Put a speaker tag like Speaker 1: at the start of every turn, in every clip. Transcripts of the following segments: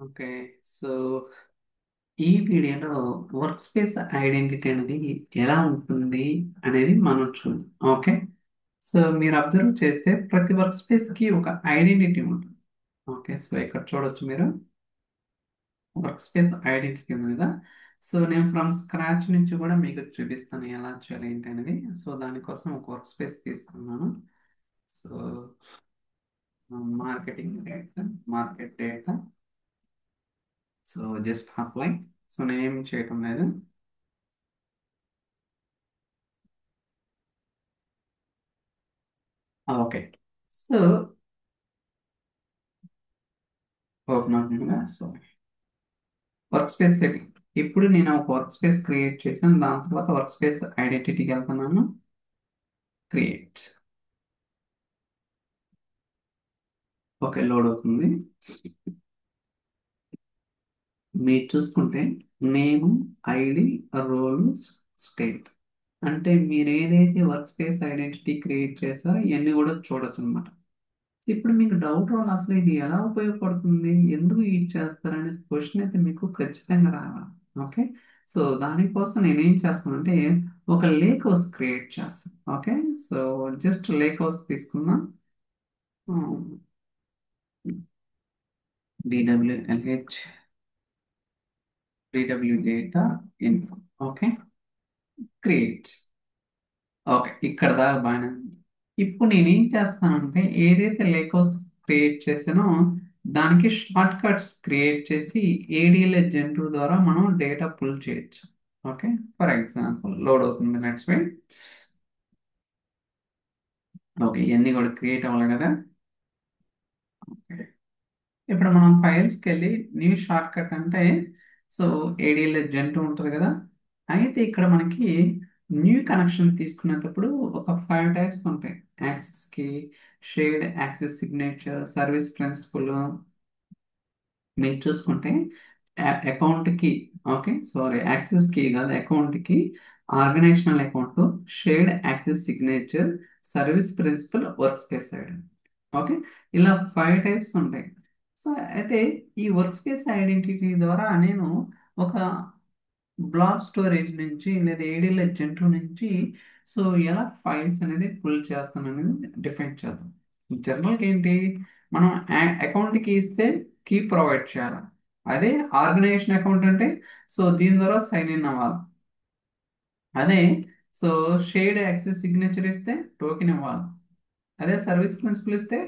Speaker 1: Okay. So, ఈ వీడియోలో work space identity అనేది ఎలా ఉంటుంది అనేది మనం చూద్దాం. ఓకే. సో, మీరు అబ్జర్వ్ చేస్తే ప్రతి వర్క్ స్పేస్కి ఒక ఐడెంటిటీ ఉంటుంది. ఓకే. సో, ఇక్కడ చూడొచ్చు మీరు వర్క్ స్పేస్ ఐడెంటిటీ ఉంది కదా. సో, నేను ఫ్రమ్ స్క్రాచ్ నుంచి కూడా మీకు చూపిస్తాను ఎలా చేయాలి ఏంటి అనేది. సో, దానికోసం ఒక వర్క్ స్పేస్ తీసుకున్నాను. So, marketing data, market data. So, just apply. So, నేనేం చేయటం లేదు. ఓకే. సో ఓపెన్ అవుతుంది కదా. So work space setting. ఇప్పుడు నేను ఒక వర్క్ స్పేస్ క్రియేట్ చేశాను. దాని తర్వాత వర్క్ స్పేస్ ఐడెంటిటీకి వెళ్తున్నాను. క్రియేట్. ఓకే, లోడ్ అవుతుంది. మీరు చూసుకుంటే నేమ్, ఐడి, రోల్, స్టేట్. అంటే మీరు ఏదైతే వర్క్ స్పేస్ ఐడెంటిటీ క్రియేట్ చేస్తారో ఇవన్నీ కూడా చూడొచ్చు అనమాట. ఇప్పుడు మీకు డౌట్ రావాలి, అసలు ఇది ఎలా ఉపయోగపడుతుంది, ఎందుకు యూజ్ చేస్తారనే క్వశ్చన్ అయితే మీకు ఖచ్చితంగా రావాలి. ఓకే. సో దానికోసం నేను ఏం చేస్తానంటే ఒక లేక్ హౌస్ క్రియేట్ చేస్తాను. Okay. So just lake house తీసుకుందాం. DWLH, DW data info. Okay. Create. Okay, ఇక్కడ దాకా బాగానే ఉంది. ఇప్పుడు నేను ఏం చేస్తానంటే ఏదైతే లేక్ హౌస్ క్రియేట్ చేసానో దానికి షార్ట్ కట్స్ క్రియేట్ చేసి ఏడిఎల్ జంటూ ద్వారా మనం డేటా పుల్ చేయొచ్చు. ఓకే. ఫర్ ఎగ్జాంపుల్ లోడ్ అవుతుంది, నెక్స్ట్ వెయిట్. ఓకే, ఇవన్నీ కూడా క్రియేట్ అవ్వాలి కదా. ఓకే. ఇప్పుడు మనం ఫైల్స్కి వెళ్ళి న్యూ షార్ట్ కట్ అంటే సో ఏడిఎల్ జంటూ ఉంటుంది కదా. అయితే ఇక్కడ మనకి న్యూ కనెక్షన్ తీసుకునేటప్పుడు ఒక 5 టైప్స్ ఉంటాయి. యాక్సెస్ కి, shared access signature, service principal. మీరు చూసుకుంటే అకౌంట్ కి, ఓకే సారీ యాక్సెస్ కి కాదు అకౌంట్ కి, organisational account, shared access signature, service principal, workspace identity. Okay. ఇలా 5 టైప్స్ ఉంటాయి. సో అయితే ఈ వర్క్ స్పేస్ ఐడెంటిటీ ద్వారా నేను ఒక బ్లాక్ స్టోరేజ్ నుంచి లేదా ఏడీఎల్ జంటు నుంచి సో ఎలా ఫైల్స్ అనేది పుల్ చేస్తాను అనేది డిఫైన్ చేద్దాం. జనరల్గా ఏంటి, మనం అకౌంట్కి ఇస్తే కీ ప్రొవైడ్ చేయాలి. అదే ఆర్గనైజేషన్ అకౌంట్ అంటే సో దీని ద్వారా సైన్ ఇన్ అవ్వాలి. అదే సో షేర్డ్ యాక్సెస్ సిగ్నేచర్ ఇస్తే టోకెన్ ఇవ్వాలి. అదే సర్వీస్ ప్రిన్సిపల్ ఇస్తే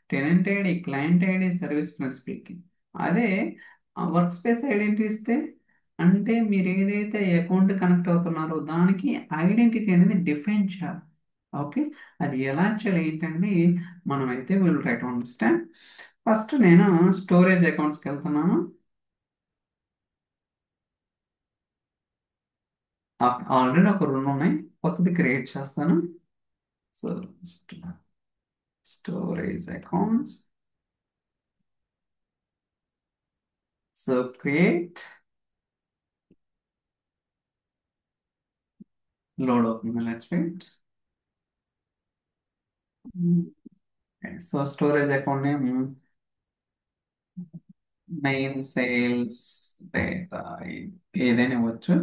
Speaker 1: tenant ID, client ID, service ప్రిన్సిపల్కి. అదే వర్క్ స్పేస్ ఐడెంటిటీ ఇస్తే అంటే మీరు ఏదైతే అకౌంట్ కనెక్ట్ అవుతున్నారో దానికి ఐడెంటిటీ అనేది డిఫైన్ చేయాలి. ఓకే. అది ఎలా చేయాలి ఏంటనేది మనం అయితే will try to understand. First నేను స్టోరేజ్ అకౌంట్స్కి వెళ్తున్నాను. ఆల్రెడీ ఒక రెండు ఉన్నాయి, కొత్తది క్రియేట్ చేస్తాను. So storage accounts. So create. Load అవుతుంది, let's wait. So storage account name main sales data, ఏదైనా ఇవ్వచ్చు.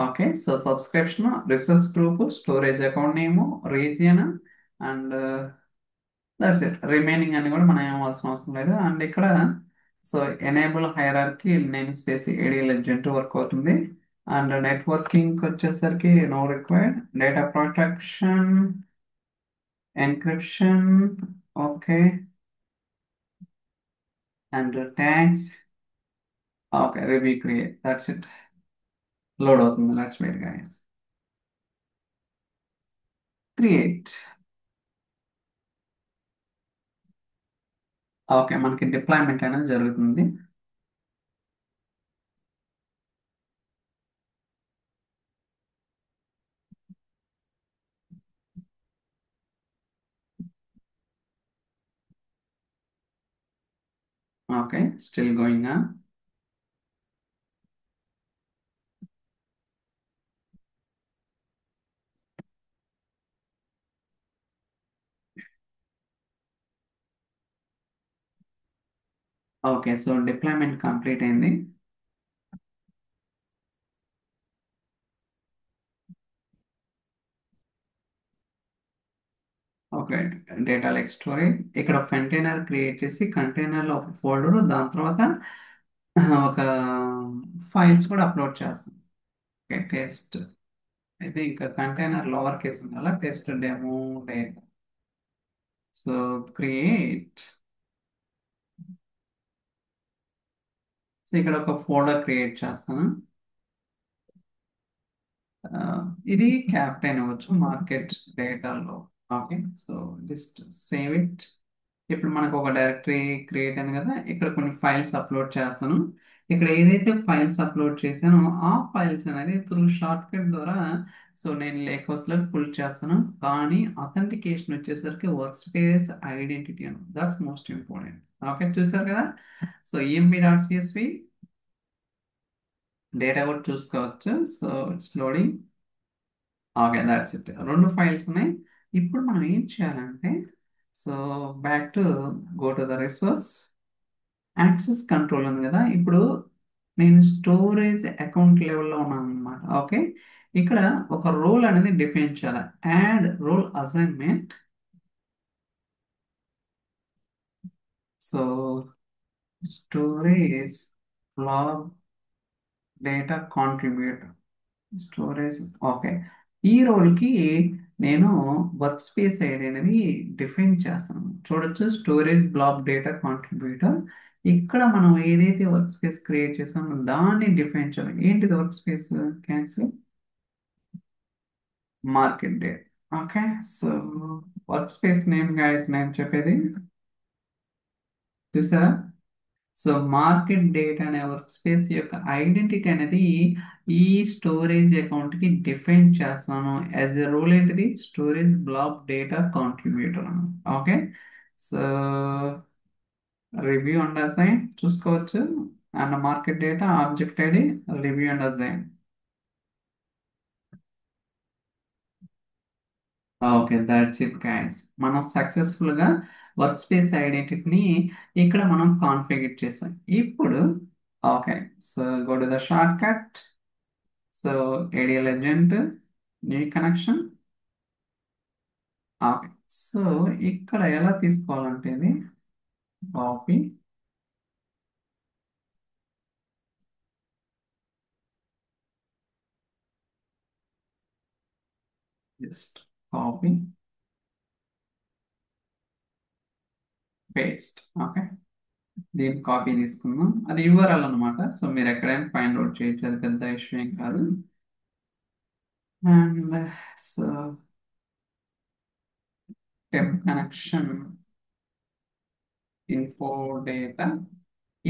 Speaker 1: Okay. So subscription, resource group, storage account name, region, and that's it. Remaining అని కూడా మనం ఏమవలసిన అవసరం లేదు. అండ్ ఇక్కడ so enable hierarchy namespace ADL gen work అవుతుంది. అండ్ నెట్వర్కింగ్ వచ్చేసరికి no required. Data protection, encryption. Okay. And tags. Okay, review create, that's it. Load అవుతుంది, let's wait guys. Create. Okay, మనకి డిప్లాయ్మెంట్ అనేది జరుగుతుంది. Okay, still going on. Okay, so deployment complete అయింది. Okay, data like storage ఇక్కడ ఒక container create చేసి కంటైనర్లో ఒక ఫోల్డర్, దాని తర్వాత ఒక ఫైల్స్ కూడా అప్లోడ్ చేస్తాం. ఓకే, టెస్ట్ అయితే ఇంకా కంటైనర్ లోవర్ కేస్ ఉండాలి, test demo data. So create, so ఇక్కడ ఒక ఫోల్డర్ క్రియేట్ చేస్తాను. ఆ, ఇది క్యాప్టెన్ అవ్వచ్చు మార్కెట్ డేటాలో. Okay, so just save it. ఇప్పుడు మనకు ఒక డైరెక్టరీ క్రియేట్ అయింది కదా, ఇక్కడ కొన్ని ఫైల్స్ అప్లోడ్ చేస్తాను. ఇక్కడ ఏదైతే ఫైల్స్ అప్లోడ్ చేశానో ఆ ఫైల్స్ అనేది త్రూ షార్ట్ కట్ ద్వారా సో నేను లేక్ హౌస్లో పుల్ చేస్తాను. కానీ అథెంటికేషన్ వచ్చేసరికి వర్క్ స్పేస్ ఐడెంటిటీ అని, దట్స్ మోస్ట్ ఇంపార్టెంట్. ఓకే, చూసారు కదా. సో emp.csv డేటా కూడా చూసుకోవచ్చు. So it's loading. Okay, that's it. రెండు ఫైల్స్ ఉన్నాయి. ఇప్పుడు మనం ఏం చేయాలంటే so back to go to the resource, access control ఉంది కదా. ఇప్పుడు నేను స్టోరేజ్ అకౌంట్ లెవెల్లో ఉన్నాను అనమాట. ఓకే, ఇక్కడ ఒక రోల్ అనేది డిఫైన్ చేయాలి. Add role assignment. So storage black data contributor storage. Okay, ఈ రోల్కి నేను వర్క్ స్పేస్ ఐడి అనేది డిఫైన్ చేస్తాను. చూడొచ్చు, స్టోరేజ్ బ్లాక్ డేటా కాంట్రిబ్యూటర్. ఇక్కడ మనం ఏదైతే వర్క్ స్పేస్ క్రియేట్ చేసామో దాన్ని డిఫైన్ చేయాలి. ఏంటిది workspace? Cancel market date. Okay, so workspace name guys నేను చెప్పేది చూసారా. సో మార్కెట్ డేట్ అనే వర్క్ స్పేస్ యొక్క ఐడెంటిటీ అనేది ఈ స్టోరేజ్ అకౌంట్ కి డిఫైన్ చేస్తాను. యాజ్ ఎ రూల్ ఏంటిది? Storage black data contributor. Okay, so review and assign చూసుకోవచ్చు. And market data object ID review and assign. Okay, that's it guys. మనం successful గా workspace ఐడెంటిటీని ఇక్కడ మనం కాన్ఫిగర్ చేసాం. ఇప్పుడు okay, so go to the shortcut. So ADL agent, new connection. Okay, so ఇక్కడ ఎలా తీసుకోవాలంటే ఇది copy, just copy paste. Okay, దీని కాపీ తీసుకుందాం. అది యూఆర్ఎల్ అనమాట. సో మీరు ఎక్కడైనా ఫైండ్ అవుట్ చేయొచ్చు, అది పెద్ద ఇష్యూ ఏం కాదు. And so temp connection info data.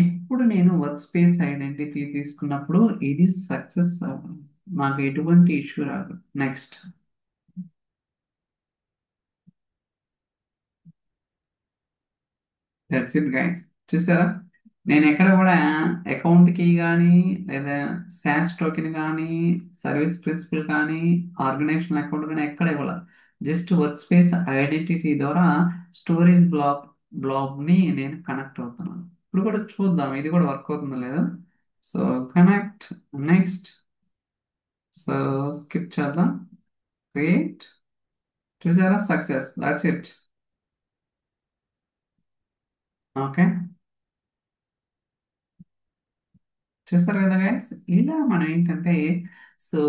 Speaker 1: ఇప్పుడు నేను వర్క్ స్పేస్ ఐడెంటిటీ తీసుకున్నప్పుడు ఇది సక్సెస్, నాకు ఎటువంటి ఇష్యూ రాదు. Next, that's it guys. చూసారా, నేను ఎక్కడ కూడా అకౌంట్ కి కానీ లేదా శాస్ టోకెన్ కానీ సర్వీస్ ప్రిన్సిపల్ కానీ ఆర్గనైజేషన్ అకౌంట్ కానీ ఎక్కడ ఇవ్వాలి. జస్ట్ వర్క్ స్పేస్ ఐడెంటిటీ ద్వారా స్టోరేజ్ బ్లాక్ ని నేను కనెక్ట్ అవుతున్నాను. ఇప్పుడు కూడా చూద్దాం ఇది కూడా వర్క్ అవుతుందో లేదో. So connect. Next, so skip చేద్దాం. క్రియేట్. చూసారా, సక్సెస్. That's it. ఓకే, చూస్తారు కదా గైస్. ఇలా మనం ఏంటంటే సో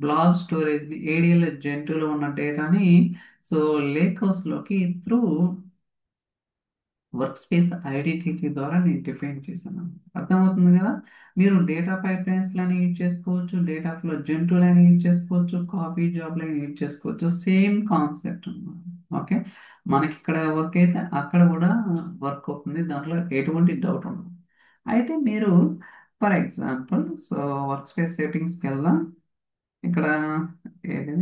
Speaker 1: బ్లాక్ స్టోరేజ్ ఏడిఎల్ జంతువులో ఉన్న డేటాని సో లేక్ హౌస్ లోకి త్రూ వర్క్ స్పేస్ ఐడెంటిటీ ద్వారా నేను డిఫైన్ చేశాను. అర్థమవుతుంది కదా. మీరు డేటా పైప్లైన్స్ లని యూజ్ చేసుకోవచ్చు, డేటా ఫ్లో జంతువులని యూజ్ చేసుకోవచ్చు, కాపీ జాబ్ లని యూజ్ చేసుకోవచ్చు. సేమ్ కాన్సెప్ట్ అన్నమాట. ఓకే, మనకి ఇక్కడ వర్క్ అయితే అక్కడ కూడా వర్క్ అవుతుంది, దాంట్లో ఎటువంటి డౌట్ ఉండదు. అయితే మీరు for example so workspace సెట్టింగ్స్కి వెళ్దాం. ఇక్కడ ఏది,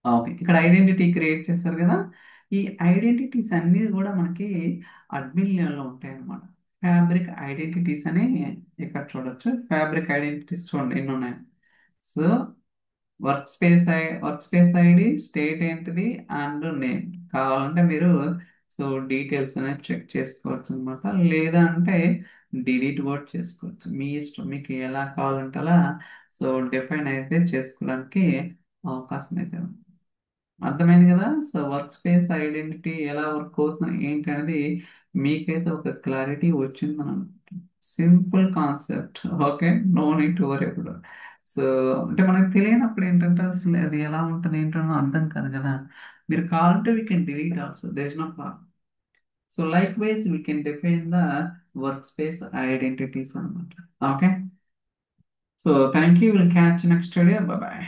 Speaker 1: ఓకే, ఇక్కడ ఐడెంటిటీ క్రియేట్ చేస్తారు కదా. ఈ ఐడెంటిటీస్ అన్ని కూడా మనకి అడ్మిన్ లెవెల్లో ఉంటాయి అన్నమాట. ఫ్యాబ్రిక్ ఐడెంటిటీస్ అని ఇక్కడ చూడొచ్చు. ఫ్యాబ్రిక్ ఐడెంటిటీస్ చూడండి ఎన్ని ఉన్నాయి. So workspace ID, state ఏంటిది, అండ్ నేమ్. కావాలంటే మీరు సో డీటెయిల్స్ అనేది చెక్ చేసుకోవచ్చు అనమాట. లేదా అంటే డిలీట్ కూడా చేసుకోవచ్చు, మీ ఇష్టం, మీకు ఎలా కావాలంటే అలా సో డిఫైన్ అయితే చేసుకోవడానికి అవకాశం అయితే ఉంది. అర్థమైంది కదా. సో వర్క్ స్పేస్ ఐడెంటిటీ ఎలా వర్క్ అవుతుంది ఏంటి అనేది మీకైతే ఒక క్లారిటీ వచ్చిందని అనుకుంటున్నాను. Simple concept. Okay, no need to worry అప్పుడు. సో అంటే మనకు తెలియనప్పుడు ఏంటంటే అసలు అది ఎలా ఉంటుంది ఏంటో అర్థం కాదు కదా. మీరు కావాలంటే we can delete also, there is no problem. So likewise we can define the workspace identities అనమాట. Okay, so thank you, will catch next video, bye bye.